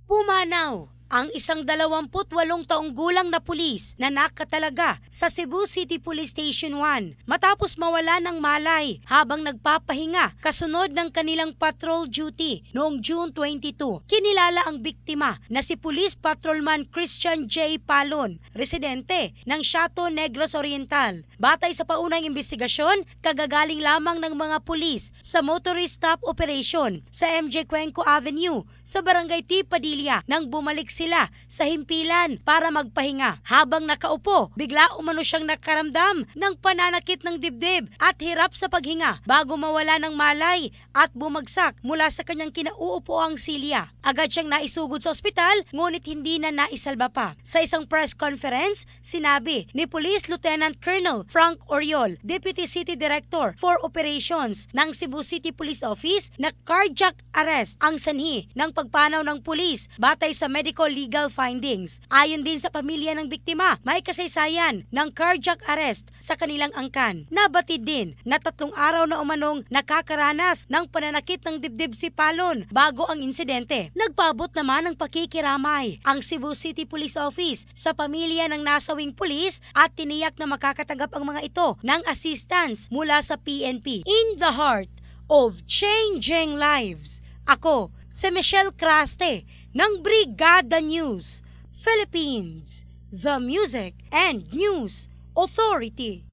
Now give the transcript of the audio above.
Pumanaw ang isang 28 taong gulang na pulis na nakatalaga sa Cebu City Police Station 1 matapos mawala ng malay habang nagpapahinga kasunod ng kanilang patrol duty noong June 22. Kinilala ang biktima na si Police Patrolman Christian J. Palon, residente ng Chateau Negros Oriental. Batay sa paunang investigasyon, kagagaling lamang ng mga pulis sa motorist stop operation sa MJ Cuenco Avenue sa Barangay T. Padilla nang bumalik sila sa himpilan para magpahinga. Habang nakaupo, bigla umano siyang nakaramdam ng pananakit ng dibdib at hirap sa paghinga bago mawala ng malay at bumagsak mula sa kanyang kinauupoang silya. Agad siyang naisugod sa ospital ngunit hindi na naisalba pa. Sa isang press conference, sinabi ni Police Lieutenant Colonel Frank Oriol, Deputy City Director for Operations ng Cebu City Police Office, na cardiac arrest ang sanhi ng pagpanaw ng pulis batay sa medical legal findings. Ayon din sa pamilya ng biktima, may kasaysayan ng cardiac arrest sa kanilang angkan. Nabatid din na 3 araw na umanong nakakaranas ng pananakit ng dibdib si Palon bago ang insidente. Nagpaabot naman ng pakikiramay ang Cebu City Police Office sa pamilya ng nasawing pulis at tiniyak na makakatanggap ang mga ito ng assistance mula sa PNP. In the heart of changing lives, ako si Michelle Craste ng Brigada News Philippines, the Music and News Authority.